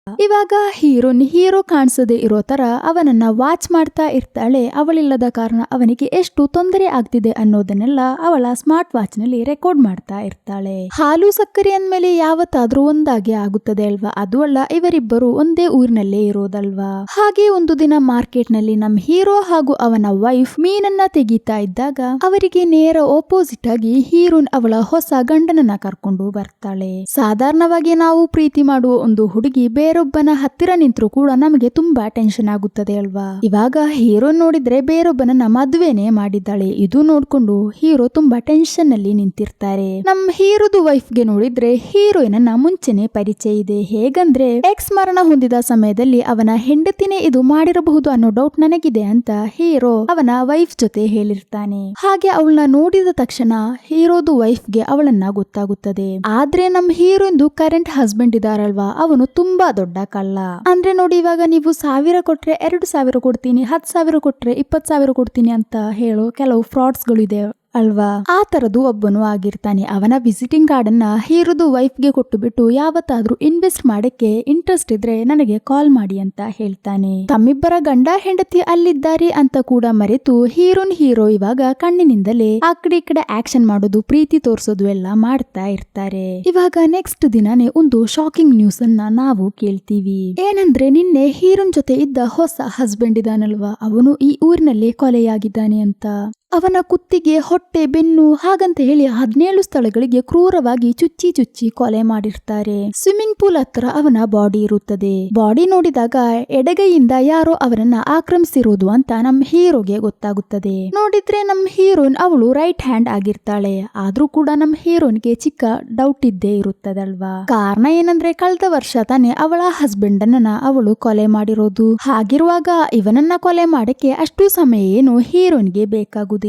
ಇವಾಗ ಹೀರೋ ಕಾಣಿಸದೆ ಇರೋ ತರ ಅವನನ್ನ ವಾಚ್ ಮಾಡ್ತಾ ಇರ್ತಾಳೆ. ಅವಳಿಲ್ಲದ ಕಾರಣ ಅವನಿಗೆ ಎಷ್ಟು ತೊಂದರೆ ಆಗ್ತಿದೆ ಅನ್ನೋದನ್ನೆಲ್ಲ ಅವಳ ಸ್ಮಾರ್ಟ್ ವಾಚ್ ನಲ್ಲಿ ರೆಕಾರ್ಡ್ ಮಾಡ್ತಾ ಇರ್ತಾಳೆ. ಹಾಲು ಸಕ್ಕರೆ ಅಂದ್ಮೇಲೆ ಯಾವತ್ತಾದ್ರೂ ಒಂದಾಗೆ ಆಗುತ್ತದೆ ಅಲ್ವಾ? ಅದು ಅಲ್ಲ, ಇವರಿಬ್ಬರು ಒಂದೇ ಊರಿನಲ್ಲೇ ಇರೋದಲ್ವಾ. ಹಾಗೆ ಒಂದು ದಿನ ಮಾರ್ಕೆಟ್ ನಲ್ಲಿ ನಮ್ ಹೀರೋ ಹಾಗೂ ಅವನ ವೈಫ್ ಮೀನನ್ನ ತೆಗಿತಾ ಇದ್ದಾಗ ಅವರಿಗೆ ನೇರ ಆಪೋಸಿಟ್ ಆಗಿ ಹೀರೋನ್ ಅವಳ ಹೊಸ ಗಂಡನನ್ನ ಕರ್ಕೊಂಡು ಬರ್ತಾಳೆ. ಸಾಧಾರಣವಾಗಿ ನಾವು ಪ್ರೀತಿ ಮಾಡುವ ಒಂದು ಹುಡುಗಿ ಬೇರೊಬ್ಬನ ಹತ್ತಿರ ನಿಂತರೂ ಕೂಡ ನಮಗೆ ತುಂಬಾ ಟೆನ್ಷನ್ ಆಗುತ್ತದೆ ಅಲ್ವಾ? ಇವಾಗ ಹೀರೋ ನೋಡಿದ್ರೆ ಬೇರೊಬ್ಬನನ್ನ ಮದುವೆನೆ ಮಾಡಿದ್ದಾಳೆ. ಇದು ನೋಡ್ಕೊಂಡು ಹೀರೋ ತುಂಬಾ ಟೆನ್ಷನ್ ನಲ್ಲಿ ನಿಂತಿರ್ತಾರೆ. ನಮ್ ಹೀರೋದು ವೈಫ್ ಗೆ ನೋಡಿದ್ರೆ ಹೀರೋಯಿನನ್ನ ಮುಂಚೆನೆ ಪರಿಚಯ ಇದೆ. ಹೇಗಂದ್ರೆ ಎಕ್ಸ್ ಮರಣ ಹೊಂದಿದ ಸಮಯದಲ್ಲಿ ಅವನ ಹೆಂಡತಿನೇ ಇದು ಮಾಡಿರಬಹುದು ಅನ್ನೋ ಡೌಟ್ ನನಗಿದೆ ಅಂತ ಹೀರೋ ಅವನ ವೈಫ್ ಜೊತೆ ಹೇಳಿರ್ತಾನೆ. ಹಾಗೆ ಅವಳನ್ನ ನೋಡಿದ ತಕ್ಷಣ ಹೀರೋದು ವೈಫ್ ಗೆ ಅವಳನ್ನ ಗೊತ್ತಾಗುತ್ತದೆ. ಆದ್ರೆ ನಮ್ ಹೀರೋ인ದು ಕರೆಂಟ್ ಹಸ್ಬೆಂಡ್ ಇದಾರಲ್ವಾ, ಅವನು ತುಂಬಾ ದೊಡ್ಡ ಕಳ್ಳ. ಅಂದ್ರೆ ನೋಡಿ, ಇವಾಗ ನೀವು 1000 ಕೊಟ್ರೆ 2000 ಕೊಡ್ತೀನಿ, 10,000 ಕೊಟ್ರೆ 20,000 ಕೊಡ್ತೀನಿ ಅಂತ ಹೇಳೋ ಕೆಲವು ಫ್ರಾಡ್ಸ್ ಗಳು ಇದೆ ಅಲ್ವಾ? ಆ ತರದ್ದು ಒಬ್ಬನು ಆಗಿರ್ತಾನೆ. ಅವನ ವಿಸಿಟಿಂಗ್ ಕಾರ್ಡ್ ಅನ್ನ ಹೀರೋದು ವೈಫ್ ಗೆ ಕೊಟ್ಟು ಬಿಟ್ಟು ಯಾವತ್ತಾದ್ರೂ ಇನ್ವೆಸ್ಟ್ ಮಾಡಕ್ಕೆ ಇಂಟ್ರೆಸ್ಟ್ ಇದ್ರೆ ನನಗೆ ಕಾಲ್ ಮಾಡಿ ಅಂತ ಹೇಳ್ತಾನೆ. ತಮ್ಮಿಬ್ಬರ ಗಂಡ ಹೆಂಡತಿ ಅಲ್ಲಿದ್ದಾರೆ ಅಂತ ಕೂಡ ಮರೆತು ಹೀರೋ ಇವಾಗ ಕಣ್ಣಿನಿಂದಲೇ ಆ ಕಡೆ ಈ ಕಡೆ ಆಕ್ಷನ್ ಮಾಡೋದು, ಪ್ರೀತಿ ತೋರಿಸೋದು ಎಲ್ಲ ಮಾಡ್ತಾ ಇರ್ತಾರೆ. ಇವಾಗ ನೆಕ್ಸ್ಟ್ ದಿನಾನೇ ಒಂದು ಶಾಕಿಂಗ್ ನ್ಯೂಸ್ ಅನ್ನ ನಾವು ಕೇಳ್ತೀವಿ. ಏನಂದ್ರೆ ನಿನ್ನೆ ಹೀರೋನ್ ಜೊತೆ ಇದ್ದ ಹೊಸ ಹಸ್ಬೆಂಡ್ ಇದಾನಲ್ವಾ, ಅವನು ಈ ಊರಿನಲ್ಲಿ ಕೊಲೆಯಾಗಿದ್ದಾನೆ ಅಂತ. ಅವನ ಕುತ್ತಿಗೆ, ಹೊಟ್ಟೆ, ಬೆನ್ನು ಹಾಗಂತ ಹೇಳಿ 17 ಸ್ಥಳಗಳಿಗೆ ಕ್ರೂರವಾಗಿ ಚುಚ್ಚಿ ಕೊಲೆ ಮಾಡಿರ್ತಾರೆ. ಸ್ವಿಮ್ಮಿಂಗ್ ಪೂಲ್ ಹತ್ರ ಅವನ ಬಾಡಿ ಇರುತ್ತದೆ. ಬಾಡಿ ನೋಡಿದಾಗ ಎಡಗೈಯಿಂದ ಯಾರೋ ಅವರನ್ನ ಆಕ್ರಮಿಸಿರೋದು ಅಂತ ನಮ್ ಹೀರೋಗೆ ಗೊತ್ತಾಗುತ್ತದೆ. ನೋಡಿದ್ರೆ ನಮ್ ಹೀರೋನ್ ಅವಳು ರೈಟ್ ಹ್ಯಾಂಡ್ ಆಗಿರ್ತಾಳೆ. ಆದ್ರೂ ಕೂಡ ನಮ್ ಹೀರೋನ್ಗೆ ಚಿಕ್ಕ ಡೌಟ್ ಇದ್ದೇ ಇರುತ್ತದಲ್ವಾ. ಕಾರಣ ಏನಂದ್ರೆ ಕಳೆದ ವರ್ಷ ತಾನೇ ಅವಳ ಹಸ್ಬೆಂಡ್ ಅನ್ನ ಅವಳು ಕೊಲೆ ಮಾಡಿರೋದು. ಹಾಗಿರುವಾಗ ಇವನನ್ನ ಕೊಲೆ ಮಾಡಕ್ಕೆ ಅಷ್ಟು ಸಮಯ ಏನು ಹೀರೋನ್ಗೆ ಬೇಕಾಗುದಿಲ್ಲ.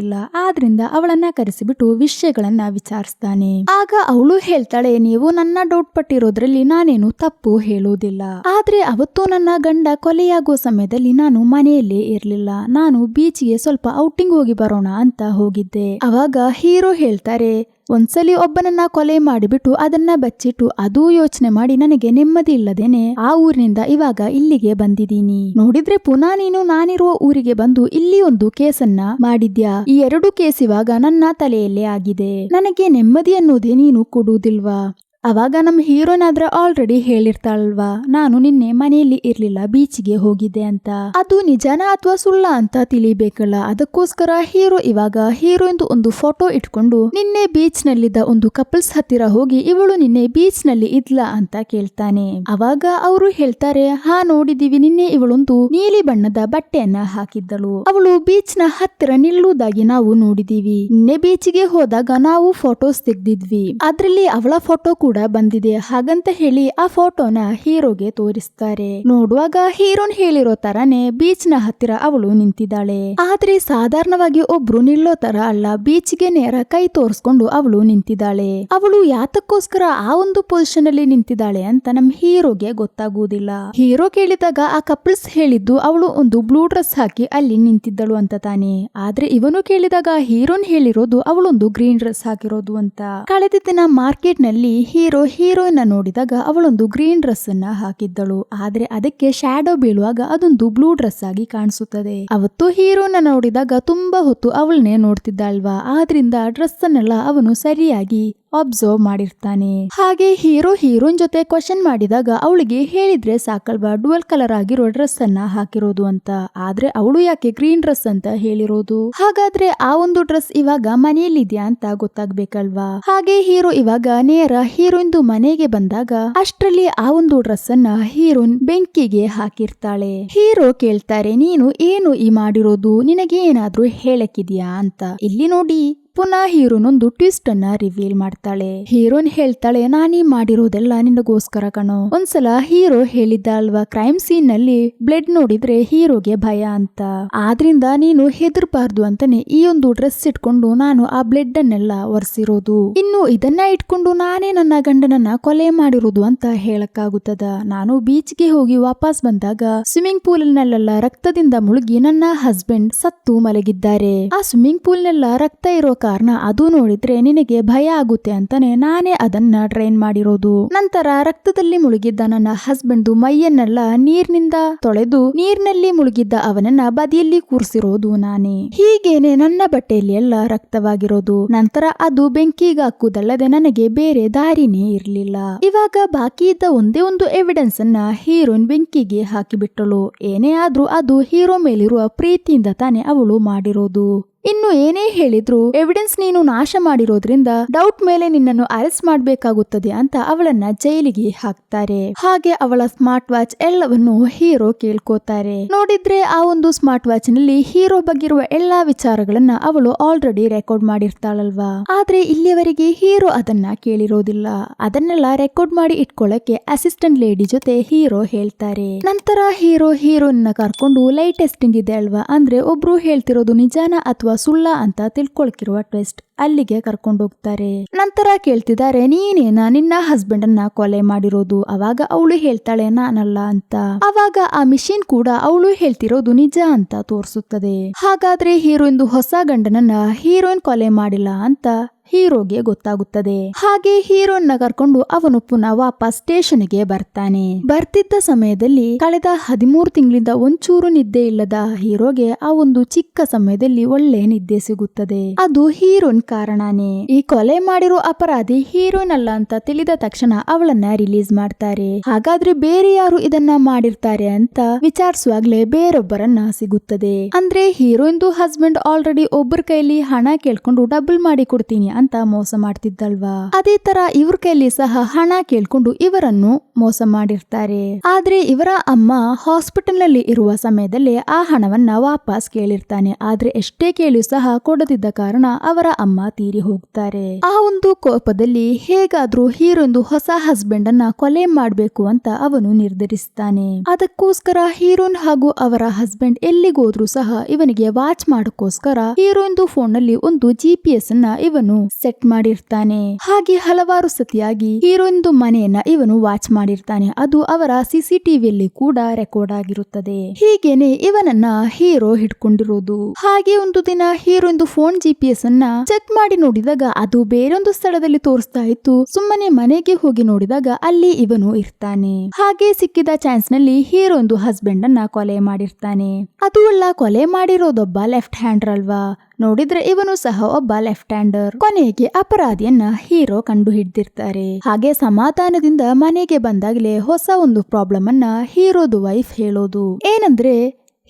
ಆದ್ರಿಂದ ಅವಳನ್ನ ಕರೆಸಿಬಿಟ್ಟು ವಿಷಯಗಳನ್ನ ವಿಚಾರಿಸ್ತಾನೆ. ಆಗ ಅವಳು ಹೇಳ್ತಾಳೆ, ನೀವು ನನ್ನ ಡೌಟ್ ಪಟ್ಟಿರೋದ್ರಲ್ಲಿ ನಾನೇನು ತಪ್ಪು ಹೇಳೋದಿಲ್ಲ. ಆದ್ರೆ ಅವತ್ತು ನನ್ನ ಗಂಡ ಕೊಲೆಯಾಗೋ ಸಮಯದಲ್ಲಿ ನಾನು ಮನೆಯಲ್ಲೇ ಇರ್ಲಿಲ್ಲ. ನಾನು ಬೀಚ್ಗೆ ಸ್ವಲ್ಪ ಔಟಿಂಗ್ ಹೋಗಿ ಬರೋಣ ಅಂತ ಹೋಗಿದ್ದೆ. ಅವಾಗ ಹೀರೋ ಹೇಳ್ತಾರೆ, ಒಂದ್ಸಲಿ ಒಬ್ಬನನ್ನ ಕೊಲೆ ಮಾಡಿಬಿಟ್ಟು ಅದನ್ನ ಬಚ್ಚಿಟ್ಟು ಅದೂ ಯೋಚನೆ ಮಾಡಿ ನನಗೆ ನೆಮ್ಮದಿ ಇಲ್ಲದೇನೆ ಆ ಊರಿನಿಂದ ಇವಾಗ ಇಲ್ಲಿಗೆ ಬಂದಿದ್ದೀನಿ. ನೋಡಿದ್ರೆ ಪುನಃ ನೀನು ನಾನಿರುವ ಊರಿಗೆ ಬಂದು ಇಲ್ಲಿ ಒಂದು ಕೇಸನ್ನ ಮಾಡಿದ್ಯಾ. ಈ 2 ಕೇಸ್ ಇವಾಗ ನನ್ನ ತಲೆಯಲ್ಲೇ ಆಗಿದೆ. ನನಗೆ ನೆಮ್ಮದಿ ಅನ್ನೋದೇ ನೀನು ಕೊಡುವುದಿಲ್ವಾ? ಅವಾಗ ನಮ್ ಹೀರೋನಾದ್ರ ಆಲ್ರೆಡಿ ಹೇಳಿರ್ತಾಳಲ್ವಾ, ನಾನು ನಿನ್ನೆ ಮನೆಯಲ್ಲಿ ಇರ್ಲಿಲ್ಲ, ಬೀಚ್ಗೆ ಹೋಗಿದ್ದೆ ಅಂತ. ಅದು ನಿಜಾನ ಅಥವಾ ಸುಳ್ಳ ಅಂತ ತಿಳಿಬೇಕಲ್ಲ. ಅದಕ್ಕೋಸ್ಕರ ಹೀರೋ ಇವಾಗ ಹೀರೋಯಿಂದ ಒಂದು ಫೋಟೋ ಇಟ್ಕೊಂಡು ನಿನ್ನೆ ಬೀಚ್ ನಲ್ಲಿದ್ದ ಒಂದು ಕಪಲ್ಸ್ ಹತ್ತಿರ ಹೋಗಿ ಇವಳು ನಿನ್ನೆ ಬೀಚ್ ನಲ್ಲಿ ಇದ್ಲ ಅಂತ ಕೇಳ್ತಾನೆ. ಅವಾಗ ಅವರು ಹೇಳ್ತಾರೆ, ಹಾ ನೋಡಿದೀವಿ, ನಿನ್ನೆ ಇವಳೊಂದು ನೀಲಿ ಬಣ್ಣದ ಬಟ್ಟೆಯನ್ನ ಹಾಕಿದ್ದಳು. ಅವಳು ಬೀಚ್ ನ ಹತ್ತಿರ ನಿಲ್ಲುವುದಾಗಿ ನಾವು ನೋಡಿದೀವಿ. ನಿನ್ನೆ ಬೀಚ್ಗೆ ಹೋದಾಗ ನಾವು ಫೋಟೋಸ್ ತೆಗ್ದಿದ್ವಿ, ಅದ್ರಲ್ಲಿ ಅವಳ ಫೋಟೋ ಕೂಡ ಬಂದಿದೆ. ಹಾಗಂತ ಹೇಳಿ ಆ ಫೋಟೋನ ಹೀರೋಗೆ ತೋರಿಸ್ತಾರೆ. ನೋಡುವಾಗ ಹೀರೋನ್ ಹೇಳಿರೋ ತರಾನೇ ಬೀಚ್ ನ ಹತ್ತಿರ ಅವಳು ನಿಂತಿದ್ದಾಳೆ. ಆದ್ರೆ ಸಾಧಾರಣವಾಗಿ ಒಬ್ರು ನಿಲ್ಲೋ ತರ ಅಲ್ಲ, ಬೀಚ್ಗೆ ನೇರ ಕೈ ತೋರಿಸ್ಕೊಂಡು ಅವಳು ನಿಂತಿದ್ದಾಳೆ. ಅವಳು ಯಾತಕ್ಕೋಸ್ಕರ ಆ ಒಂದು ಪೊಸಿಷನ್ ಅಲ್ಲಿ ನಿಂತಿದ್ದಾಳೆ ಅಂತ ನಮ್ ಹೀರೋಗೆ ಗೊತ್ತಾಗುವುದಿಲ್ಲ. ಹೀರೋ ಕೇಳಿದಾಗ ಆ ಕಪಲ್ಸ್ ಹೇಳಿದ್ದು ಅವಳು ಒಂದು ಬ್ಲೂ ಡ್ರೆಸ್ ಹಾಕಿ ಅಲ್ಲಿ ನಿಂತಿದ್ದಳು ಅಂತ ತಾನೆ. ಆದ್ರೆ ಇವನು ಕೇಳಿದಾಗ ಹೀರೋನ್ ಹೇಳಿರೋದು ಅವಳೊಂದು ಗ್ರೀನ್ ಡ್ರೆಸ್ ಹಾಕಿರೋದು ಅಂತ. ಕಳೆದ ದಿನ ಮಾರ್ಕೆಟ್ ನಲ್ಲಿ ಹೀರೋಯಿನ್ ನೋಡಿದಾಗ ಅವಳೊಂದು ಗ್ರೀನ್ ಡ್ರೆಸ್ ಅನ್ನ ಹಾಕಿದ್ದಳು. ಆದ್ರೆ ಅದಕ್ಕೆ ಶ್ಯಾಡೋ ಬೀಳುವಾಗ ಅದೊಂದು ಬ್ಲೂ ಡ್ರೆಸ್ ಆಗಿ ಕಾಣಿಸುತ್ತದೆ. ಅವತ್ತು ಹೀರೋನ ನೋಡಿದಾಗ ತುಂಬಾ ಹೊತ್ತು ಅವಳನ್ನೇ ನೋಡ್ತಿದ್ದಲ್ವಾ, ಆದ್ರಿಂದ ಡ್ರೆಸ್ ಅನ್ನೆಲ್ಲ ಅವನು ಸರಿಯಾಗಿ ಅಬ್ಸರ್ವ್ ಮಾಡಿರ್ತಾನೆ. ಹಾಗೆ ಹೀರೋನ್ ಜೊತೆ ಕ್ವಶನ್ ಮಾಡಿದಾಗ ಅವಳಿಗೆ ಹೇಳಿದ್ರೆ ಸಾಕಲ್ವಾ ಡುವಲ್ ಕಲರ್ ಆಗಿರೋ ಡ್ರೆಸ್ ಅನ್ನ ಹಾಕಿರೋದು ಅಂತ. ಆದ್ರೆ ಅವಳು ಯಾಕೆ ಗ್ರೀನ್ ಡ್ರೆಸ್ ಅಂತ ಹೇಳಿರೋದು? ಹಾಗಾದ್ರೆ ಆ ಒಂದು ಡ್ರೆಸ್ ಇವಾಗ ಮನೆಯಲ್ಲಿದ್ಯಾ ಅಂತ ಗೊತ್ತಾಗ್ಬೇಕಲ್ವಾ. ಹಾಗೆ ಹೀರೋ ಇವಾಗ ನೇರ ಹೀರೋಯಿನ್ದು ಮನೆಗೆ ಬಂದಾಗ ಅಷ್ಟ್ರಲ್ಲಿ ಆ ಒಂದು ಡ್ರೆಸ್ ಅನ್ನ ಹೀರೋನ್ ಬೆಂಕಿಗೆ ಹಾಕಿರ್ತಾಳೆ. ಹೀರೋ ಕೇಳ್ತಾರೆ, ನೀನು ಏನು ಈ ಮಾಡಿರೋದು, ನಿನಗೆ ಏನಾದ್ರೂ ಹೇಳಕ್ಕಿದ್ಯಾ ಅಂತ. ಇಲ್ಲಿ ನೋಡಿ ಪುನಃ ಹೀರೋನೊಂದು ಟ್ವಿಸ್ಟ್ ಅನ್ನ ರಿವೀಲ್ ಮಾಡ್ತಾಳೆ. ಹೀರೋನ್ ಹೇಳ್ತಾಳೆ, ನಾನೀ ಮಾಡಿರೋದೆಲ್ಲ ನಿನಗೋಸ್ಕರ ಕಣೋ. ಒಂದ್ಸಲ ಹೀರೋ ಹೇಳಿದ್ದ ಅಲ್ವಾ, ಕ್ರೈಮ್ ಸೀನ್ ನಲ್ಲಿ ಬ್ಲಡ್ ನೋಡಿದ್ರೆ ಹೀರೋಗೆ ಭಯ ಅಂತ. ಆದ್ರಿಂದ ನೀನು ಹೆದರ್ಬಾರ್ದು ಅಂತಾನೆ ಈ ಒಂದು ಡ್ರೆಸ್ ಇಟ್ಕೊಂಡು ನಾನು ಆ ಬ್ಲಡ್ ಅನ್ನೆಲ್ಲ ಒರೆಸಿರೋದು. ಇನ್ನು ಇದನ್ನ ಇಟ್ಕೊಂಡು ನಾನೇ ನನ್ನ ಗಂಡನನ್ನ ಕೊಲೆ ಮಾಡಿರೋದು ಅಂತ ಹೇಳಕ್ಕಾಗುತ್ತದ? ನಾನು ಬೀಚ್ಗೆ ಹೋಗಿ ವಾಪಸ್ ಬಂದಾಗ ಸ್ವಿಮ್ಮಿಂಗ್ ಪೂಲ್ ನಲ್ಲೆಲ್ಲ ರಕ್ತದಿಂದ ಮುಳುಗಿ ನನ್ನ ಹಸ್ಬೆಂಡ್ ಸತ್ತು ಮಲಗಿದ್ದಾರೆ. ಆ ಸ್ವಿಮ್ಮಿಂಗ್ ಪೂಲ್ ನೆಲ್ಲ ರಕ್ತ ಇರೋ ಕಾರಣ ಅದು ನೋಡಿದ್ರೆ ನಿನಗೆ ಭಯ ಆಗುತ್ತೆ ಅಂತಾನೆ ನಾನೇ ಅದನ್ನ ಟ್ರೈನ್ ಮಾಡಿರೋದು. ನಂತರ ರಕ್ತದಲ್ಲಿ ಮುಳುಗಿದ್ದ ನನ್ನ ಹಸ್ಬೆಂಡ್ ಮೈಯನ್ನೆಲ್ಲ ನೀರಿನಿಂದ ತೊಳೆದು ನೀರಿನಲ್ಲಿ ಮುಳುಗಿದ್ದ ಅವನನ್ನ ಬದಿಯಲ್ಲಿ ಕೂರಿಸಿರೋದು ನಾನೇ. ಹೀಗೇನೆ ನನ್ನ ಬಟ್ಟೆಯಲ್ಲಿ ಎಲ್ಲ ರಕ್ತವಾಗಿರೋದು. ನಂತರ ಅದು ಬೆಂಕಿಗೆ ಹಾಕುವುದಲ್ಲದೆ ನನಗೆ ಬೇರೆ ದಾರಿನೇ ಇರ್ಲಿಲ್ಲ. ಇವಾಗ ಬಾಕಿ ಇದ್ದ ಒಂದೇ ಒಂದು ಎವಿಡೆನ್ಸ್ ಅನ್ನ ಹೀರೋಯಿನ್ ಬೆಂಕಿಗೆ ಹಾಕಿಬಿಟ್ಟಳು. ಏನೇ ಆದ್ರೂ ಅದು ಹೀರೋ ಮೇಲಿರುವ ಪ್ರೀತಿಯಿಂದ ತಾನೇ ಅವಳು ಮಾಡಿರೋದು. ಇನ್ನು ಏನೇ ಹೇಳಿದ್ರು ಎವಿಡೆನ್ಸ್ ನೀನು ನಾಶ ಮಾಡಿರೋದ್ರಿಂದ ಡೌಟ್ ಮೇಲೆ ನಿನ್ನನ್ನು ಅರೆಸ್ಟ್ ಮಾಡಬೇಕಾಗುತ್ತದೆ ಅಂತ ಅವಳನ್ನ ಜೈಲಿಗೆ ಹಾಕ್ತಾರೆ. ಹಾಗೆ ಅವಳ ಸ್ಮಾರ್ಟ್ ವಾಚ್ ಎಲ್ಲವನ್ನು ಹೀರೋ ಕೇಳ್ಕೋತಾರೆ. ನೋಡಿದ್ರೆ ಆ ಒಂದು ಸ್ಮಾರ್ಟ್ ವಾಚ್ ನಲ್ಲಿ ಹೀರೋ ಬಗ್ಗಿರುವ ಎಲ್ಲಾ ವಿಚಾರಗಳನ್ನ ಅವಳು ಆಲ್ರೆಡಿ ರೆಕಾರ್ಡ್ ಮಾಡಿರ್ತಾಳಲ್ವಾ. ಆದ್ರೆ ಇಲ್ಲಿಯವರೆಗೆ ಹೀರೋ ಅದನ್ನ ಕೇಳಿರೋದಿಲ್ಲ. ಅದನ್ನೆಲ್ಲ ರೆಕಾರ್ಡ್ ಮಾಡಿ ಇಟ್ಕೊಳ್ಳಕ್ಕೆ ಅಸಿಸ್ಟೆಂಟ್ ಲೇಡಿ ಜೊತೆ ಹೀರೋ ಹೇಳ್ತಾರೆ. ನಂತರ ಹೀರೋ ಹೀರೋಯಿನ್ ಕರ್ಕೊಂಡು ಲೈಟ್ ಟೆಸ್ಟಿಂಗ್ ಇದೆ ಅಲ್ವಾ, ಅಂದ್ರೆ ಒಬ್ರು ಹೇಳ್ತಿರೋದು ನಿಜಾನ ಅಥವಾ ಸುಳ್ಳ ಅಂತ ತಿಳ್ಕೊಳ್ಕಿರುವ ಟ್ವಿಸ್ಟ್ ಅಲ್ಲಿಗೆ ಕರ್ಕೊಂಡು ಹೋಗ್ತಾರೆ. ನಂತರ ಕೇಳ್ತಿದ್ದಾರೆ, ನೀನೇನ ನಿನ್ನ ಹಸ್ಬೆಂಡ್ ಅನ್ನ ಕೊಲೆ ಮಾಡಿರೋದು? ಅವಾಗ ಅವಳು ಹೇಳ್ತಾಳೆ ನಾನಲ್ಲ ಅಂತ. ಅವಾಗ ಆ ಮಿಷಿನ್ ಕೂಡ ಅವಳು ಹೇಳ್ತಿರೋದು ನಿಜ ಅಂತ ತೋರಿಸುತ್ತದೆ. ಹಾಗಾದ್ರೆ ಹೀರೋಯಿನ್ ಹೊಸ ಗಂಡನನ್ನ ಹೀರೋಯಿನ್ ಕೊಲೆ ಮಾಡಿಲ್ಲ ಅಂತ ಹೀರೋಗೆ ಗೊತ್ತಾಗುತ್ತದೆ. ಹಾಗೆ ಹೀರೋಯಿನ್ ಕರ್ಕೊಂಡು ಅವನು ಪುನಃ ವಾಪಸ್ ಸ್ಟೇಷನ್ಗೆ ಬರ್ತಾನೆ. ಬರ್ತಿದ್ದ ಸಮಯದಲ್ಲಿ ಕಳೆದ 13 ತಿಂಗಳಿಂದ ಒಂಚೂರು ನಿದ್ದೆ ಇಲ್ಲದ ಹೀರೋಗೆ ಆ ಒಂದು ಚಿಕ್ಕ ಸಮಯದಲ್ಲಿ ಒಳ್ಳೆ ನಿದ್ದೆ ಸಿಗುತ್ತದೆ. ಅದು ಹೀರೋಯಿನ್ ಕಾರಣನೇ. ಈ ಕೊಲೆ ಮಾಡಿರೋ ಅಪರಾಧಿ ಹೀರೋಯಿನ್ ಅಲ್ಲ ಅಂತ ತಿಳಿದ ತಕ್ಷಣ ಅವಳನ್ನ ರಿಲೀಸ್ ಮಾಡ್ತಾರೆ. ಹಾಗಾದ್ರೆ ಬೇರೆ ಯಾರು ಇದನ್ನ ಮಾಡಿರ್ತಾರೆ ಅಂತ ವಿಚಾರಿಸುವಾಗ್ಲೇ ಬೇರೊಬ್ಬರನ್ನ ಸಿಗುತ್ತದೆ. ಅಂದ್ರೆ ಹೀರೋಯಿನ್ ಹಸ್ಬೆಂಡ್ ಆಲ್ರೆಡಿ ಒಬ್ಬರ ಕೈಲಿ ಹಣ ಕೇಳ್ಕೊಂಡು ಡಬಲ್ ಮಾಡಿ ಕೊಡ್ತೀನಿ ಅಂತ ಮೋಸ ಮಾಡ್ತಿದ್ದಲ್ವಾ. ಅದೇ ತರ ಇವ್ರ ಕೈಲಿ ಸಹ ಹಣ ಕೇಳ್ಕೊಂಡು ಇವರನ್ನು ಮೋಸ ಮಾಡಿರ್ತಾರೆ. ಆದ್ರೆ ಇವರ ಅಮ್ಮ ಹಾಸ್ಪಿಟಲ್ ನಲ್ಲಿ ಇರುವ ಸಮಯದಲ್ಲಿ ಆ ಹಣವನ್ನ ವಾಪಸ್ ಕೇಳಿರ್ತಾನೆ. ಆದ್ರೆ ಎಷ್ಟೇ ಕೇಳಿಯೂ ಸಹ ಕೊಡದಿದ್ದ ಕಾರಣ ಅವರ ಅಮ್ಮ ತೀರಿ ಹೋಗ್ತಾರೆ. ಆ ಒಂದು ಕೋಪದಲ್ಲಿ ಹೇಗಾದ್ರೂ ಹೀರೋಯಿನ್ ಹೊಸ ಹಸ್ಬೆಂಡ್ ಅನ್ನ ಕೊಲೆ ಮಾಡ್ಬೇಕು ಅಂತ ಅವನು ನಿರ್ಧರಿಸ್ತಾನೆ. ಅದಕ್ಕೋಸ್ಕರ ಹೀರೋಯಿನ್ ಹಾಗೂ ಅವರ ಹಸ್ಬೆಂಡ್ ಎಲ್ಲಿಗೋದ್ರೂ ಸಹ ಇವನಿಗೆ ವಾಚ್ ಮಾಡೋಕ್ಕೋಸ್ಕರ ಹೀರೋಯಿನ್ ಫೋನ್ ನಲ್ಲಿ ಒಂದು GPS ಅನ್ನ ಇವನು ಸೆಟ್ ಮಾಡಿರ್ತಾನೆ. ಹಾಗೆ ಹಲವಾರು ಸತಿಯಾಗಿ ಹೀರೋಯಿನ್ ಮನೆಯನ್ನ ಇವನು ವಾಚ್ ಮಾಡಿರ್ತಾನೆ. ಅದು ಅವರ CCTVಯಲ್ಲಿ ಕೂಡ ರೆಕಾರ್ಡ್ ಆಗಿರುತ್ತದೆ. ಹೀಗೇನೆ ಇವನನ್ನ ಹೀರೋ ಹಿಡ್ಕೊಂಡಿರೋದು. ಹಾಗೆ ಒಂದು ದಿನ ಹೀರೋಯಿನ್ ಫೋನ್ GPS ಅನ್ನ ಚೆಕ್ ಮಾಡಿ ನೋಡಿದಾಗ ಅದು ಬೇರೊಂದು ಸ್ಥಳದಲ್ಲಿ ತೋರಿಸ್ತಾ ಇತ್ತು. ಸುಮ್ಮನೆ ಮನೆಗೆ ಹೋಗಿ ನೋಡಿದಾಗ ಅಲ್ಲಿ ಇವನು ಇರ್ತಾನೆ. ಹಾಗೆ ಸಿಕ್ಕಿದ ಚಾನ್ಸ್ ನಲ್ಲಿ ಹೀರೋಯಿನ್ ಹಸ್ಬೆಂಡ್ ಅನ್ನ ಕೊಲೆ ಮಾಡಿರ್ತಾನೆ. ಅದು ಅಲ್ಲ, ಕೊಲೆ ಮಾಡಿರೋದೊಬ್ಬ ಲೆಫ್ಟ್ ಹ್ಯಾಂಡರ್ ಅಲ್ವಾ. ನೋಡಿದ್ರೆ ಇವನು ಸಹ ಒಬ್ಬ ಲೆಫ್ಟ್ ಹ್ಯಾಂಡರ್. ಕೊನೆಗೆ ಅಪರಾಧಿಯನ್ನ ಹೀರೋ ಕಂಡು ಹಿಡಿದಿರ್ತಾರೆ. ಹಾಗೆ ಸಮಾಧಾನದಿಂದ ಮನೆಗೆ ಬಂದಾಗಲೇ ಹೊಸ ಒಂದು ಪ್ರಾಬ್ಲಮ್ ಅನ್ನ ಹೀರೋದು ವೈಫ್ ಹೇಳೋದು ಏನಂದ್ರೆ,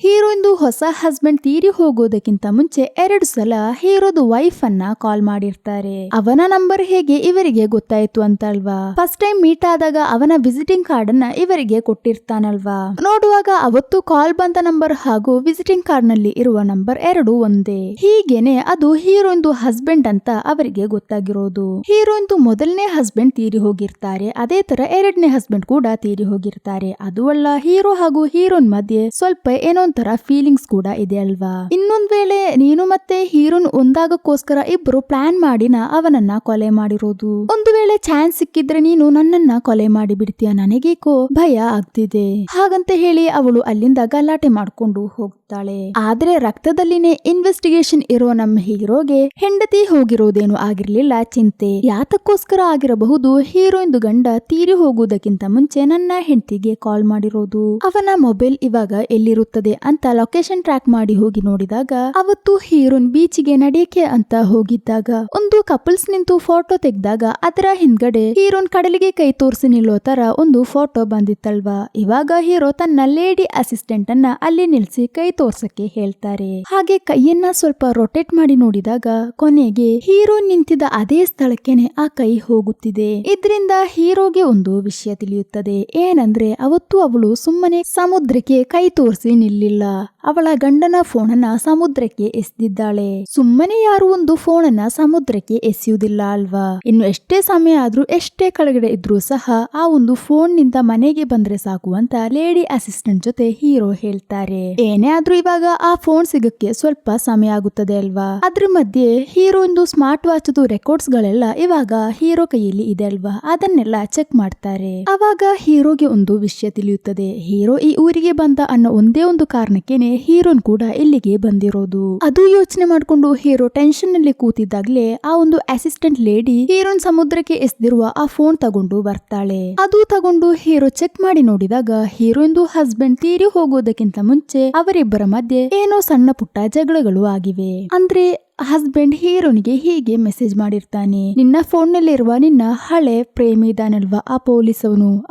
ಹೀರೋಯಿನ್ ಹೊಸ ಹಸ್ಬೆಂಡ್ ತೀರಿ ಹೋಗೋದಕ್ಕಿಂತ ಮುಂಚೆ 2 ಸಲ ಹೀರೋದು ವೈಫ್ ಅನ್ನ ಕಾಲ್ ಮಾಡಿರ್ತಾರೆ. ಅವನ ನಂಬರ್ ಹೇಗೆ ಇವರಿಗೆ ಗೊತ್ತಾಯ್ತು ಅಂತ ಅಲ್ವಾ. ಫಸ್ಟ್ ಟೈಮ್ ಮೀಟ್ ಆದಾಗ ಅವನ ವಿಸಿಟಿಂಗ್ ಕಾರ್ಡ್ ಅನ್ನ ಇವರಿಗೆ ಕೊಟ್ಟಿರ್ತಾನಲ್ವಾ. ನೋಡುವಾಗ ಅವತ್ತು ಕಾಲ್ ಬಂದ ನಂಬರ್ ಹಾಗೂ ವಿಸಿಟಿಂಗ್ ಕಾರ್ಡ್ ನಲ್ಲಿ ಇರುವ ನಂಬರ್ 2 ಒಂದೇ. ಹೀಗೇನೆ ಅದು ಹೀರೋಯಿನ್ ಹಸ್ಬೆಂಡ್ ಅಂತ ಅವರಿಗೆ ಗೊತ್ತಾಗಿರೋದು. ಹೀರೋಯಿನ್ ಮೊದಲನೇ ಹಸ್ಬೆಂಡ್ ತೀರಿ ಹೋಗಿರ್ತಾರೆ. ಅದೇ ತರ 2ನೇ ಹಸ್ಬೆಂಡ್ ಕೂಡ ತೀರಿ ಹೋಗಿರ್ತಾರೆ. ಅದು ಅಲ್ಲ, ಹೀರೋ ಹಾಗೂ ಹೀರೋಯಿನ್ ಮಧ್ಯೆ ಸ್ವಲ್ಪ ಏನೋ ಒಂಥರ ಫೀಲಿಂಗ್ಸ್ ಕೂಡ ಇದೆ ಅಲ್ವಾ. ಇನ್ನೊಂದ್ ವೇಳೆ ನೀನು ಮತ್ತೆ ಹೀರೋನ್ ಒಂದಾಗಕ್ಕೋಸ್ಕರ ಇಬ್ರು ಪ್ಲಾನ್ ಮಾಡಿನ ಅವನನ್ನ ಕೊಲೆ ಮಾಡಿರೋದು. ಒಂದು ವೇಳೆ ಚಾನ್ಸ್ ಸಿಕ್ಕಿದ್ರೆ ನೀನು ನನ್ನನ್ನ ಕೊಲೆ ಮಾಡಿ ಬಿಡ್ತೀಯ, ನನಗೇಕೋ ಭಯ ಆಗ್ತಿದೆ ಹಾಗಂತ ಹೇಳಿ ಅವಳು ಅಲ್ಲಿಂದ ಗಲಾಟೆ ಮಾಡ್ಕೊಂಡು ಹೋಗ್ತಾಳೆ. ಆದ್ರೆ ರಕ್ತದಲ್ಲಿನೇ ಇನ್ವೆಸ್ಟಿಗೇಷನ್ ಇರೋ ನಮ್ಮ ಹೀರೋಗೆ ಹೆಂಡತಿ ಹೋಗಿರೋದೇನು ಆಗಿರ್ಲಿಲ್ಲ ಚಿಂತೆ. ಯಾತಕ್ಕೋಸ್ಕರ ಆಗಿರಬಹುದು, ಹೀರೋಯಿನ್ ಗಂಡ ತೀರಿ ಹೋಗುವುದಕ್ಕಿಂತ ಮುಂಚೆ ನನ್ನ ಹೆಂಡತಿಗೆ ಕಾಲ್ ಮಾಡಿರೋದು. ಅವನ ಮೊಬೈಲ್ ಇವಾಗ ಎಲ್ಲಿರುತ್ತದೆ ಅಂತ ಲೊಕೇಶನ್ ಟ್ರ್ಯಾಕ್ ಮಾಡಿ ಹೋಗಿ ನೋಡಿದಾಗ ಅವತ್ತು ಹೀರೋಯಿನ್ ಬೀಚಿಗೆ ನಡೆಯಕ್ಕೆ ಅಂತ ಹೋಗಿದ್ದಾಗ ಒಂದು ಕಪಲ್ಸ್ ನಿಂತು ಫೋಟೋ ತೆಗೆದಾಗ ಅದರ ಹಿಂದ್ಗಡೆ ಹೀರೋಯಿನ್ ಕಡಲಿಗೆ ಕೈ ತೋರಿಸಿ ನಿಲ್ಲೋ ತರ ಒಂದು ಫೋಟೋ ಬಂದಿತ್ತಲ್ವಾ. ಇವಾಗ ಹೀರೋ ತನ್ನ ಲೇಡಿ ಅಸಿಸ್ಟೆಂಟ್ ಅನ್ನ ಅಲ್ಲಿ ನಿಲ್ಸಿ ಕೈ ತೋರ್ಸಕ್ಕೆ ಹೇಳ್ತಾರೆ. ಹಾಗೆ ಕೈಯನ್ನ ಸ್ವಲ್ಪ ರೊಟೇಟ್ ಮಾಡಿ ನೋಡಿದಾಗ ಕೊನೆಗೆ ಹೀರೋಯಿನ್ ನಿಂತಿದ್ದ ಅದೇ ಸ್ಥಳಕ್ಕೆನೆ ಆ ಕೈ ಹೋಗುತ್ತಿದೆ. ಇದರಿಂದ ಹೀರೋಗೆ ಒಂದು ವಿಷಯ ತಿಳಿಯುತ್ತದೆ. ಏನಂದ್ರೆ ಅವತ್ತು ಅವಳು ಸುಮ್ಮನೆ ಸಮುದ್ರಕ್ಕೆ ಕೈ ತೋರಿಸಿ ನಿಲ್ಲಿಲ್ಲ. ಅವಳ ಗಂಡನ ಫೋನ್ ಅನ್ನ ಸಮುದ್ರಕ್ಕೆ ಎಸೆದಿದ್ದಾಳೆ. ಸುಮ್ಮನೆ ಯಾರು ಒಂದು ಫೋನ್ ಅನ್ನ ಸಮುದ್ರಕ್ಕೆ ಎಸೆಯುವುದಿಲ್ಲ ಅಲ್ವಾ. ಇನ್ನು ಎಷ್ಟೇ ಸಮಯ ಆದ್ರೂ ಎಷ್ಟೇ ಕೆಳಗಡೆ ಇದ್ರೂ ಸಹ ಆ ಒಂದು ಫೋನ್ ನಿಂದ ಮನೆಗೆ ಬಂದ್ರೆ ಸಾಕು ಅಂತ ಲೇಡಿ ಅಸಿಸ್ಟೆಂಟ್ ಜೊತೆ ಹೀರೋ ಹೇಳ್ತಾರೆ. ಏನೇ ಆದ್ರೂ ಆದ್ರೂ ಇವಾಗ ಆ ಫೋನ್ ಸಿಗಕ್ಕೆ ಸ್ವಲ್ಪ ಸಮಯ ಆಗುತ್ತದೆ ಅಲ್ವಾ. ಅದ್ರ ಮಧ್ಯೆ ಹೀರೋ ಒಂದು ಸ್ಮಾರ್ಟ್ ವಾಚ್ ರೆಕಾರ್ಡ್ಸ್ ಗಳೆಲ್ಲ ಇವಾಗ ಹೀರೋ ಕೈಯಲ್ಲಿ ಇದೆ ಅಲ್ವಾ, ಅದನ್ನೆಲ್ಲ ಚೆಕ್ ಮಾಡ್ತಾರೆ. ಅವಾಗ ಹೀರೋಗೆ ಒಂದು ವಿಷಯ ತಿಳಿಯುತ್ತದೆ. ಹೀರೋ ಈ ಊರಿಗೆ ಬಂದ ಅನ್ನೋ ಒಂದೇ ಒಂದು ಕಾರಣಕ್ಕೇನೆ ಹೀರೋನ್ ಕೂಡ ಇಲ್ಲಿಗೆ ಬಂದಿರೋದು. ಅದು ಯೋಚನೆ ಮಾಡ್ಕೊಂಡು ಹೀರೋ ಟೆನ್ಷನ್ ನಲ್ಲಿ ಕೂತಿದ್ದಾಗ್ಲೇ ಆ ಒಂದು ಅಸಿಸ್ಟೆಂಟ್ ಲೇಡಿ ಹೀರೋನ್ ಸಮುದ್ರಕ್ಕೆ ಎಸ್ದಿರುವ ಆ ಫೋನ್ ತಗೊಂಡು ಬರ್ತಾಳೆ. ಅದು ತಗೊಂಡು ಹೀರೋ ಚೆಕ್ ಮಾಡಿ ನೋಡಿದಾಗ ಹೀರೋಯಿಂದು ಹಸ್ಬೆಂಡ್ ತೀರಿ ಹೋಗೋದಕ್ಕಿಂತ ಮುಂಚೆ ಅವರಿಬ್ಬರ ಮಧ್ಯೆ ಏನೋ ಸಣ್ಣ ಪುಟ್ಟ ಜಗಳಗಳು ಆಗಿವೆ. ಅಂದ್ರೆ ಹಸ್ಬೆಂಡ್ ಹೀರೋನಿಗೆ ಹೀಗೆ ಮೆಸೇಜ್ ಮಾಡಿರ್ತಾನೆ, ನಿನ್ನ ಫೋನ್ ನಲ್ಲಿರುವ ನಿನ್ನ ಹಳೆ ಪ್ರೇಮಿ ಇದಾನಲ್ವಾ ಆ ಪೊಲೀಸ್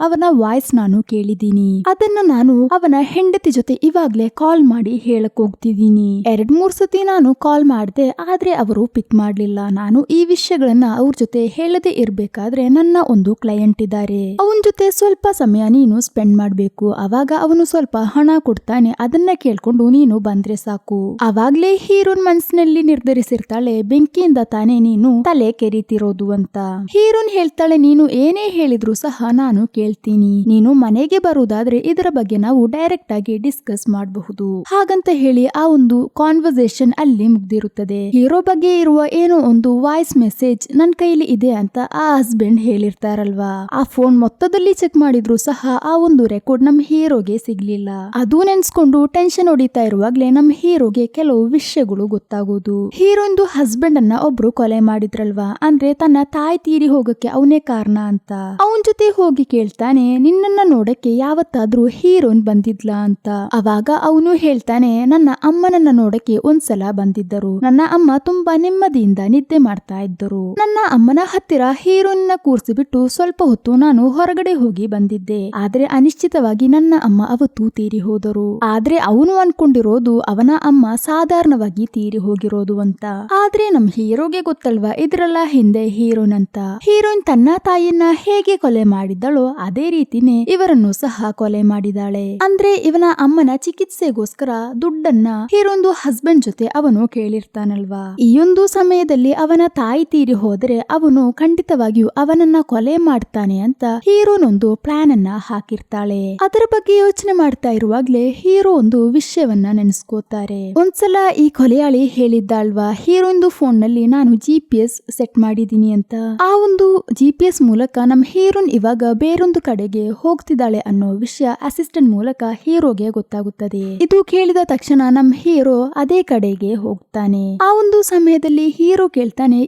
ಅವನ ವಾಯ್ಸ್ ನಾನು ಕೇಳಿದೀನಿ. ಅದನ್ನ ನಾನು ಅವನ ಹೆಂಡತಿ ಜೊತೆ ಇವಾಗ್ಲೇ ಕಾಲ್ ಮಾಡಿ ಹೇಳಕ್ ಹೋಗ್ತಿದ್ದೀನಿ. 2-3 ಸತಿ ನಾನು ಕಾಲ್ ಮಾಡ್ದೆ, ಆದ್ರೆ ಅವರು ಪಿಕ್ ಮಾಡ್ಲಿಲ್ಲ. ನಾನು ಈ ವಿಷಯಗಳನ್ನ ಅವ್ರ ಜೊತೆ ಹೇಳದೆ ಇರ್ಬೇಕಾದ್ರೆ ನನ್ನ ಒಂದು ಕ್ಲೈಂಟ್ ಇದ್ದಾರೆ, ಅವನ ಜೊತೆ ಸ್ವಲ್ಪ ಸಮಯ ನೀನು ಸ್ಪೆಂಡ್ ಮಾಡ್ಬೇಕು. ಅವಾಗ ಅವನು ಸ್ವಲ್ಪ ಹಣ ಕೊಡ್ತಾನೆ, ಅದನ್ನ ಕೇಳ್ಕೊಂಡು ನೀನು ಬಂದ್ರೆ ಸಾಕು. ಅವಾಗ್ಲೇ ಹೀರೋನ್ ಮನ್ಸಿನಲ್ಲಿ ನಿರ್ಧರಿಸಿರ್ತಾಳೆ, ಬೆಂಕಿಯಿಂದ ತಾನೇ ನೀನು ತಲೆ ಕೆರಿತಿರೋದು ಅಂತ. ಹೀರೋನ್ ಹೇಳ್ತಾಳೆ, ನೀನು ಏನೇ ಹೇಳಿದ್ರು ಸಹ ನಾನು ಕೇಳ್ತೀನಿ. ನೀನು ಮನೆಗೆ ಬರುವುದಾದ್ರೆ ಇದರ ಬಗ್ಗೆ ನಾವು ಡೈರೆಕ್ಟ್ ಆಗಿ ಡಿಸ್ಕಸ್ ಮಾಡಬಹುದು. ಹಾಗಂತ ಹೇಳಿ ಆ ಒಂದು ಕಾನ್ವರ್ಸೇಷನ್ ಅಲ್ಲಿ ಮುಗ್ದಿರುತ್ತದೆ. ಹೀರೋ ಬಗ್ಗೆ ಇರುವ ಏನೋ ಒಂದು ವಾಯ್ಸ್ ಮೆಸೇಜ್ ನನ್ ಕೈಲಿ ಇದೆ ಅಂತ ಆ ಹಸ್ಬೆಂಡ್ ಹೇಳಿರ್ತಾರಲ್ವಾ. ಆ ಫೋನ್ ಮೊತ್ತದಲ್ಲಿ ಚೆಕ್ ಮಾಡಿದ್ರು ಸಹ ಆ ಒಂದು ರೆಕಾರ್ಡ್ ನಮ್ ಹೀರೋಗೆ ಸಿಗ್ಲಿಲ್ಲ. ಅದು ನೆನ್ಸ್ಕೊಂಡು ಟೆನ್ಷನ್ ಹೊಡಿತಾ ಇರುವಾಗ್ಲೇ ನಮ್ ಹೀರೋಗೆ ಕೆಲವು ವಿಷಯಗಳು ಗೊತ್ತಾಗೋದು. ಹೀರೋಯಿಂದು ಹಸ್ಬೆಂಡ್ ಅನ್ನ ಒಬ್ರು ಕೊಲೆ ಮಾಡಿದ್ರಲ್ವಾ, ಅಂದ್ರೆ ತನ್ನ ತಾಯಿ ತೀರಿ ಹೋಗಕ್ಕೆ ಅವನೇ ಕಾರಣ ಅಂತ. ಅವನ್ ಜೊತೆ ಹೋಗಿ ಕೇಳ್ತಾನೆ, ನಿನ್ನನ್ನ ನೋಡಕ್ಕೆ ಯಾವತ್ತಾದ್ರೂ ಹೀರೋನ್ ಬಂದಿದ್ಲ ಅಂತ. ಅವಾಗ ಅವನು ಹೇಳ್ತಾನೆ, ನನ್ನ ಅಮ್ಮನನ್ನ ನೋಡಕ್ಕೆ ಒಂದ್ಸಲ ಬಂದಿದ್ದರು. ನನ್ನ ಅಮ್ಮ ತುಂಬಾ ನೆಮ್ಮದಿಯಿಂದ ನಿದ್ದೆ ಮಾಡ್ತಾ ಇದ್ದರು. ನನ್ನ ಅಮ್ಮನ ಹತ್ತಿರ ಹೀರೋನ್ ಕೂರ್ಸಿಬಿಟ್ಟು ಸ್ವಲ್ಪ ಹೊತ್ತು ನಾನು ಹೊರಗಡೆ ಹೋಗಿ ಬಂದಿದ್ದೆ. ಆದ್ರೆ ಅನಿಶ್ಚಿತವಾಗಿ ನನ್ನ ಅಮ್ಮ ಅವತ್ತು ತೀರಿ ಹೋದರು. ಆದ್ರೆ ಅವನು ಅನ್ಕೊಂಡಿರೋದು ಅವನ ಅಮ್ಮ ಸಾಧಾರಣವಾಗಿ ತೀರಿ ಹೋಗಿರೋದು ಅಂತ. ಆದ್ರೆ ನಮ್ ಹೀರೋಗೆ ಗೊತ್ತಲ್ವಾ ಇದ್ರಲ್ಲ ಹಿಂದೆ ಹೀರೋನ್ ಅಂತ. ಹೀರೋಯಿನ್ ತನ್ನ ತಾಯಿಯನ್ನ ಹೇಗೆ ಕೊಲೆ ಮಾಡಿದ್ದಳೋ ಅದೇ ರೀತಿನೇ ಇವರನ್ನು ಸಹ ಕೊಲೆ ಮಾಡಿದಾಳೆ. ಅಂದ್ರೆ ಇವನ ಅಮ್ಮನ ಚಿಕಿತ್ಸೆಗೋಸ್ಕರ ದುಡ್ಡನ್ನ ಹೀರೋಂದು ಹಸ್ಬೆಂಡ್ ಜೊತೆ ಅವನು ಕೇಳಿರ್ತಾನಲ್ವಾ. ಈ ಒಂದು ಸಮಯದಲ್ಲಿ ಅವನ ತಾಯಿ ತೀರಿ ಹೋದರೆ ಅವನು ಖಂಡಿತವಾಗಿಯೂ ಅವನನ್ನ ಕೊಲೆ ಮಾಡ್ತಾನೆ ಅಂತ ಹೀರೋನ್ ಒಂದು ಪ್ಲಾನ್ ಅನ್ನ ಹಾಕಿರ್ತಾಳೆ. ಅದರ ಬಗ್ಗೆ ಯೋಚನೆ ಮಾಡ್ತಾ ಇರುವಾಗ್ಲೇ ಹೀರೋ ಒಂದು ವಿಷಯವನ್ನ ನೆನೆಸ್ಕೋತಾರೆ. ಒಂದ್ಸಲ ಈ ಕೊಲೆಯಾಳಿ ಹೇಳಿದ್ದಲ್ವಾ ಹೀರೋಯಿಂದು ಫೋನ್ ನಲ್ಲಿ ನಾನು GPS ಸೆಟ್ ಮಾಡಿದೀನಿ ಅಂತ. ಆ ಒಂದು GPS ಮೂಲಕ ನಮ್ ಹೀರೋನ್ ಇವಾಗ ಬೇರೊಂದು ಕಡೆಗೆ ಹೋಗ್ತಿದ್ದಾಳೆ ಅನ್ನೋ ವಿಷಯ ಅಸಿಸ್ಟೆಂಟ್ ಮೂಲಕ ಹೀರೋಗೆ ಗೊತ್ತಾಗುತ್ತದೆ. ಇದು ಕೇಳಿದ ತಕ್ಷಣ ನಮ್ ಹೀರೋ ಅದೇ ಕಡೆಗೆ ಹೋಗ್ತಾನೆ. ಆ ಒಂದು ಸಮಯದಲ್ಲಿ ಹೀರೋ ಕೇಳ್ತಾನೆ,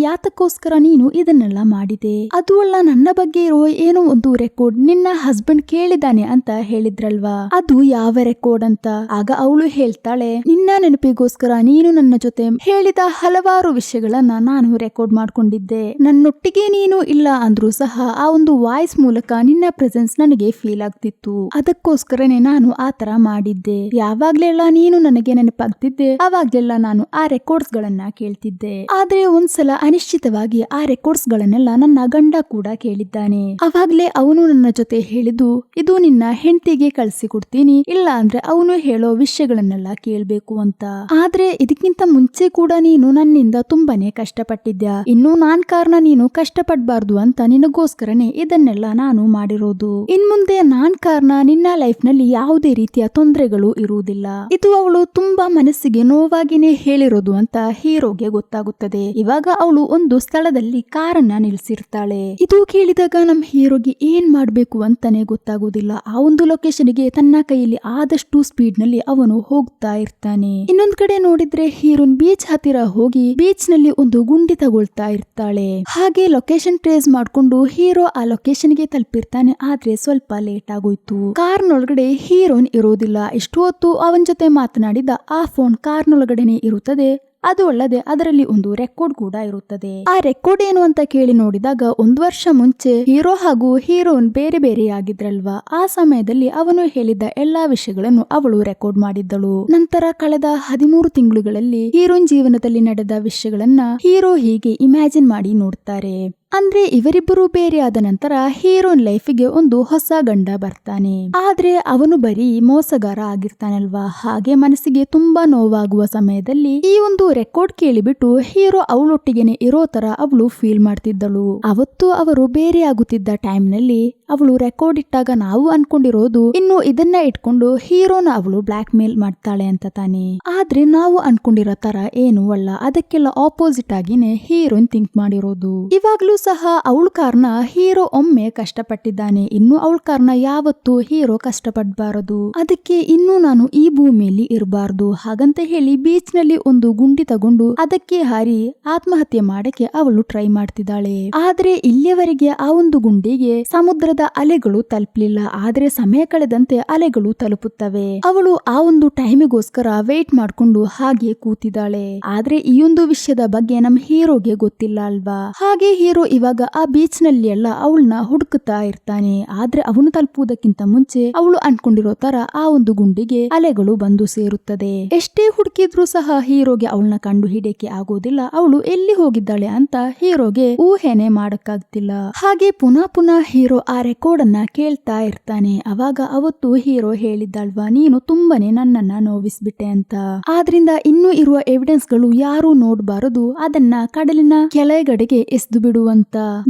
ಯಾತಕ್ಕೋಸ್ಕರ ನೀನು ಇದನ್ನೆಲ್ಲ ಮಾಡಿದೆ? ಅದು ಅಲ್ಲ, ನನ್ನ ಬಗ್ಗೆ ಇರೋ ಏನೋ ಒಂದು ರೆಕಾರ್ಡ್ ನಿನ್ನ ಹಸ್ಬೆಂಡ್ ಕೇಳಿದಾನೆ ಅಂತ ಹೇಳಿದ್ರಲ್ವಾ, ಅದು ಯಾವ ರೆಕಾರ್ಡ್ ಅಂತ. ಆಗ ಅವಳು ಹೇಳ್ತಾಳೆ, ನಿನ್ನ ನೆನಪಿಗೋಸ್ಕರ ನೀನು ನನ್ನ ಜೊತೆ ಹೇಳಿದ ಹಲವಾರು ವಿಷಯಗಳನ್ನ ನಾನು ರೆಕಾರ್ಡ್ ಮಾಡ್ಕೊಂಡಿದ್ದೆ. ನನ್ನೊಟ್ಟಿಗೆ ನೀನು ಇಲ್ಲ ಅಂದ್ರೂ ಸಹ ಆ ಒಂದು ವಾಯ್ಸ್ ಮೂಲಕ ನಿನ್ನ ಪ್ರೆಸೆನ್ಸ್ ನನಗೆ ಫೀಲ್ ಆಗ್ತಿತ್ತು. ಅದಕ್ಕೋಸ್ಕರನೇ ನಾನು ಆತರ ಮಾಡಿದ್ದೆ. ಯಾವಾಗ್ಲೆಲ್ಲ ನೀನು ನನಗೆ ನೆನಪಾಗ್ತಿದ್ದೆ ಅವಾಗ್ಲೆಲ್ಲ ನಾನು ಆ ರೆಕಾರ್ಡ್ಸ್ ಗಳನ್ನ ಕೇಳ್ತಿದ್ದೆ. ಆದ್ರೆ ಒಂದ್ಸಲ ಅನಿಶ್ಚಿತವಾಗಿ ಆ ರೆಕಾರ್ಡ್ಸ್ ಗಳನ್ನೆಲ್ಲ ನನ್ನ ಗಂಡ ಕೂಡ ಕೇಳಿದ್ದಾನೆ. ಅವಾಗ್ಲೇ ಅವನು ನನ್ನ ಜೊತೆ ಹೇಳಿದ್ದು, ಇದು ನಿನ್ನ ಹೆಂಡತಿಗೆ ಕಳ್ಸಿ ಕೊಡ್ತೀನಿ, ಇಲ್ಲ ಅಂದ್ರೆ ಅವನು ಹೇಳೋ ವಿಷಯಗಳನ್ನೆಲ್ಲ ಕೇಳ್ಬೇಕು ಅಂತ. ಆದ್ರೆ ಇದಕ್ಕಿಂತ ಮುಂಚೆ ಕೂಡ ನೀನು ನನ್ನಿಂದ ತುಂಬಾನೇ ಕಷ್ಟಪಟ್ಟಿದ್ಯಾ. ಇನ್ನು ನಾನ್ ಕಾರಣ ನೀನು ಕಷ್ಟಪಡಬಾರ್ದು ಅಂತ ನಿನಗೋಸ್ಕರನೇ ಇದನ್ನೆಲ್ಲ ನಾನು ಮಾಡಿರೋದು. ಇನ್ ಮುಂದೆ ನಾನ್ ಕಾರಣ ನಿನ್ನ ಲೈಫ್ ನಲ್ಲಿ ಯಾವುದೇ ರೀತಿಯ ತೊಂದರೆಗಳು ಇರುವುದಿಲ್ಲ. ಇದು ಅವಳು ತುಂಬಾ ಮನಸ್ಸಿಗೆ ನೋವಾಗಿನೇ ಹೇಳಿರೋದು ಅಂತ ಹೀರೋಗೆ ಗೊತ್ತಾಗುತ್ತದೆ. ಇವಾಗ ಅವಳು ಒಂದು ಸ್ಥಳದಲ್ಲಿ ಕಾರನ್ನ ನಿಲ್ಸಿರ್ತಾಳೆ. ಇದು ಕೇಳಿದಾಗ ನಮ್ ಹೀರೋಗೆ ಏನ್ ಮಾಡ್ಬೇಕು ಅಂತಾನೆ ಗೊತ್ತಾಗುದಿಲ್ಲ. ಆ ಒಂದು ಲೊಕೇಶನ್ಗೆ ತನ್ನ ಕೈಯಲ್ಲಿ ಆದಷ್ಟು ಸ್ಪೀಡ್ ನಲ್ಲಿ ಅವನು ಹೋಗ್ತಾ ಇರ್ತಾನೆ. ಇನ್ನೊಂದ್ ಕಡೆ ನೋಡಿದ್ರೆ ಹೀರೋನ್ ಬೀಚ್ ಹತ್ತಿರ ಹೋಗಿ ಬೀಚ್ ನಲ್ಲಿ ಒಂದು ಗುಂಡಿ ತಗೊಳ್ತಾ ಇರ್ತಾಳೆ. ಹಾಗೆ ಲೊಕೇಶನ್ ಟ್ರೇಸ್ ಮಾಡ್ಕೊಂಡು ಹೀರೋ ಆ ಲೊಕೇಶನ್ ಗೆ ತಲುಪಿರ್ತಾನೆ. ಆದ್ರೆ ಸ್ವಲ್ಪ ಲೇಟ್ ಆಗೋಯ್ತು. ಕಾರ್ನೊಳಗಡೆ ಹೀರೋನ್ ಇರೋದಿಲ್ಲ. ಇಷ್ಟು ಹೊತ್ತು ಅವನ ಜೊತೆ ಮಾತನಾಡಿದ ಆ ಫೋನ್ ಕಾರ್ನೊಳಗಡೆನೆ ಇರುತ್ತದೆ. ಅದು ಅಲ್ಲದೆ ಅದರಲ್ಲಿ ಒಂದು ರೆಕಾರ್ಡ್ ಕೂಡ ಇರುತ್ತದೆ. ಆ ರೆಕಾರ್ಡ್ ಏನು ಅಂತ ಕೇಳಿ ನೋಡಿದಾಗ 1 ವರ್ಷ ಮುಂಚೆ ಹೀರೋ ಹಾಗೂ ಹೀರೋನ್ ಬೇರೆ ಬೇರೆಯಾಗಿದ್ರಲ್ವಾ, ಆ ಸಮಯದಲ್ಲಿ ಅವನು ಹೇಳಿದ್ದ ಎಲ್ಲಾ ವಿಷಯಗಳನ್ನು ಅವಳು ರೆಕಾರ್ಡ್ ಮಾಡಿದ್ದಳು. ನಂತರ ಕಳೆದ 13 ತಿಂಗಳುಗಳಲ್ಲಿ ಹೀರೋನ್ ಜೀವನದಲ್ಲಿ ನಡೆದ ವಿಷಯಗಳನ್ನ ಹೀರೋ ಹೀಗೆ ಇಮ್ಯಾಜಿನ್ ಮಾಡಿ ನೋಡ್ತಾರೆ. ಅಂದ್ರೆ ಇವರಿಬ್ಬರು ಬೇರೆ ಆದ ನಂತರ ಹೀರೋನ್ ಲೈಫಿಗೆ ಒಂದು ಹೊಸ ಗಂಡ ಬರ್ತಾನೆ. ಆದ್ರೆ ಅವನು ಬರೀ ಮೋಸಗಾರ ಆಗಿರ್ತಾನಲ್ವಾ, ಹಾಗೆ ಮನಸ್ಸಿಗೆ ತುಂಬಾ ನೋವಾಗುವ ಸಮಯದಲ್ಲಿ ಈ ಒಂದು ರೆಕಾರ್ಡ್ ಕೇಳಿಬಿಟ್ಟು ಹೀರೋ ಅವಳೊಟ್ಟಿಗೆನೆ ಇರೋ ತರ ಅವಳು ಫೀಲ್ ಮಾಡ್ತಿದ್ದಳು. ಅವತ್ತು ಅವರು ಬೇರೆ ಆಗುತ್ತಿದ್ದ ಟೈಮ್ ನಲ್ಲಿ ಅವಳು ರೆಕಾರ್ಡ್ ಇಟ್ಟಾಗ ನಾವು ಅನ್ಕೊಂಡಿರೋದು ಇನ್ನು ಇದನ್ನ ಇಟ್ಕೊಂಡು ಹೀರೋನ ಅವಳು ಬ್ಲಾಕ್ ಮೇಲ್ ಮಾಡ್ತಾಳೆ ಅಂತ ತಾನೆ. ಆದ್ರೆ ನಾವು ಅನ್ಕೊಂಡಿರೋ ತರ ಏನು ಅಲ್ಲ, ಅದಕ್ಕೆಲ್ಲ ಆಪೋಸಿಟ್ ಆಗಿನೇ ಹೀರೋಯಿನ್ ಥಿಂಕ್ ಮಾಡಿರೋದು. ಇವಾಗ್ಲೂ ಸಹ ಅವಳ ಕಾರಣ ಹೀರೋ ಒಮ್ಮೆ ಕಷ್ಟಪಟ್ಟಿದ್ದಾನೆ, ಇನ್ನು ಅವಳ ಕಾರಣ ಯಾವತ್ತೂ ಹೀರೋ ಕಷ್ಟಪಡಬಾರದು. ಅದಕ್ಕೆ ಇನ್ನು ನಾನು ಈ ಭೂಮಿಯಲ್ಲಿ ಇರಬಾರ್ದು ಹಾಗಂತ ಹೇಳಿ ಬೀಚ್ ನಲ್ಲಿ ಒಂದು ಗುಂಡಿ ತಗೊಂಡು ಅದಕ್ಕೆ ಹಾರಿ ಆತ್ಮಹತ್ಯೆ ಮಾಡಕ್ಕೆ ಅವಳು ಟ್ರೈ ಮಾಡ್ತಿದ್ದಾಳೆ. ಆದ್ರೆ ಇಲ್ಲಿಯವರೆಗೆ ಆ ಒಂದು ಗುಂಡಿಗೆ ಸಮುದ್ರದ ಅಲೆಗಳು ತಲುಪಲಿಲ್ಲ. ಆದ್ರೆ ಸಮಯ ಕಳೆದಂತೆ ಅಲೆಗಳು ತಲುಪುತ್ತವೆ. ಅವಳು ಆ ಒಂದು ಟೈಮಿಗೋಸ್ಕರ ವೇಟ್ ಮಾಡ್ಕೊಂಡು ಹಾಗೆ ಕೂತಿದ್ದಾಳೆ. ಆದ್ರೆ ಈ ಒಂದು ವಿಷಯದ ಬಗ್ಗೆ ನಮ್ ಹೀರೋಗೆ ಗೊತ್ತಿಲ್ಲ ಅಲ್ವಾ. ಹಾಗೆ ಹೀರೋ ಇವಾಗ ಆ ಬೀಚ್ ನಲ್ಲಿ ಎಲ್ಲ ಅವಳನ್ನ ಹುಡುಕುತ್ತಾ ಇರ್ತಾನೆ. ಆದ್ರೆ ಅವನು ತಲುಪುವುದಕ್ಕಿಂತ ಮುಂಚೆ ಅವಳು ಅನ್ಕೊಂಡಿರೋ ತರ ಆ ಒಂದು ಗುಂಡಿಗೆ ಅಲೆಗಳು ಬಂದು ಸೇರುತ್ತದೆ. ಎಷ್ಟೇ ಹುಡುಕಿದ್ರು ಸಹ ಹೀರೋಗೆ ಅವಳನ್ನ ಕಂಡು ಹಿಡಿಯಕ್ಕೆ ಆಗೋದಿಲ್ಲ. ಅವಳು ಎಲ್ಲಿ ಹೋಗಿದ್ದಾಳೆ ಅಂತ ಹೀರೋಗೆ ಊಹೆನೆ ಮಾಡಕ್ಕಾಗ್ತಿಲ್ಲ. ಹಾಗೆ ಪುನಃ ಹೀರೋ ಆ ರೆಕಾರ್ಡ್ ಅನ್ನ ಕೇಳ್ತಾ ಇರ್ತಾನೆ. ಅವಾಗ ಅವತ್ತು ಹೀರೋ ಹೇಳಿದ್ದಲ್ವಾ, ನೀನು ತುಂಬಾನೇ ನನ್ನನ್ನ ನೋವಿಸ್ಬಿಟ್ಟೆ ಅಂತ. ಆದ್ರಿಂದ ಇನ್ನೂ ಇರುವ ಎವಿಡೆನ್ಸ್ ಗಳು ಯಾರು ನೋಡಬಾರದು, ಅದನ್ನ ಕಡಲಿನ ಕೆಳಗಡೆಗೆ ಎಸ್ದು ಬಿಡುವಂತ.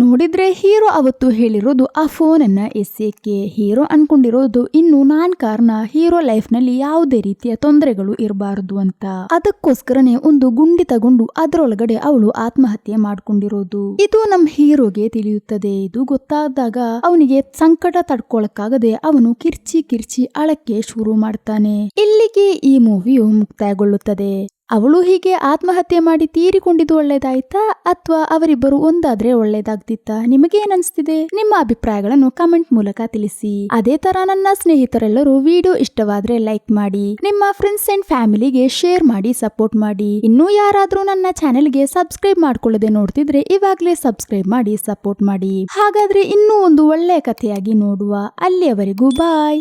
ನೋಡಿದ್ರೆ ಹೀರೋ ಅವತ್ತು ಹೇಳಿರೋದು ಆ ಫೋನ್ ಅನ್ನ ಎಸೆಯಕ್ಕೆ. ಹೀರೋ ಅನ್ಕೊಂಡಿರೋದು ಇನ್ನು ನಾನ್ ಕಾರಣ ಹೀರೋ ಲೈಫ್ ನಲ್ಲಿ ಯಾವುದೇ ರೀತಿಯ ತೊಂದರೆಗಳು ಇರಬಾರದು ಅಂತ. ಅದಕ್ಕೋಸ್ಕರನೇ ಒಂದು ಗುಂಡಿ ತಗೊಂಡು ಅದರೊಳಗಡೆ ಅವಳು ಆತ್ಮಹತ್ಯೆ ಮಾಡ್ಕೊಂಡಿರೋದು. ಇದು ನಮ್ ಹೀರೋಗೆ ತಿಳಿಯುತ್ತದೆ. ಇದು ಗೊತ್ತಾದಾಗ ಅವನಿಗೆ ಸಂಕಟ ತಡ್ಕೊಳಕ್ಕಾಗದೆ ಅವನು ಕಿರ್ಚಿ ಅಳಕ್ಕೆ ಶುರು ಮಾಡ್ತಾನೆ. ಇಲ್ಲಿಗೆ ಈ ಮೂವಿಯು ಮುಕ್ತಾಯಗೊಳ್ಳುತ್ತದೆ. ಅವಳು ಹೀಗೆ ಆತ್ಮಹತ್ಯೆ ಮಾಡಿ ತೀರಿಕೊಂಡಿದ್ದು ಒಳ್ಳೇದಾಯ್ತಾ ಅಥವಾ ಅವರಿಬ್ಬರು ಒಂದಾದ್ರೆ ಒಳ್ಳೇದಾಗ್ತಿತ್ತಾ? ನಿಮಗೆ ಏನನ್ಸ್ತಿದೆ? ನಿಮ್ಮ ಅಭಿಪ್ರಾಯಗಳನ್ನು ಕಮೆಂಟ್ ಮೂಲಕ ತಿಳಿಸಿ. ಅದೇ ತರ ನನ್ನ ಸ್ನೇಹಿತರೆಲ್ಲರೂ ವಿಡಿಯೋ ಇಷ್ಟವಾದ್ರೆ ಲೈಕ್ ಮಾಡಿ, ನಿಮ್ಮ ಫ್ರೆಂಡ್ಸ್ ಅಂಡ್ ಫ್ಯಾಮಿಲಿಗೆ ಶೇರ್ ಮಾಡಿ ಸಪೋರ್ಟ್ ಮಾಡಿ. ಇನ್ನೂ ಯಾರಾದ್ರೂ ನನ್ನ ಚಾನೆಲ್ಗೆ ಸಬ್ಸ್ಕ್ರೈಬ್ ಮಾಡ್ಕೊಳ್ಳದೆ ನೋಡ್ತಿದ್ರೆ ಇವಾಗ್ಲೇ ಸಬ್ಸ್ಕ್ರೈಬ್ ಮಾಡಿ ಸಪೋರ್ಟ್ ಮಾಡಿ. ಹಾಗಾದ್ರೆ ಇನ್ನೂ ಒಂದು ಒಳ್ಳೆಯ ಕಥೆಯಾಗಿ ನೋಡುವ. ಅಲ್ಲಿಯವರೆಗೂ ಬಾಯ್.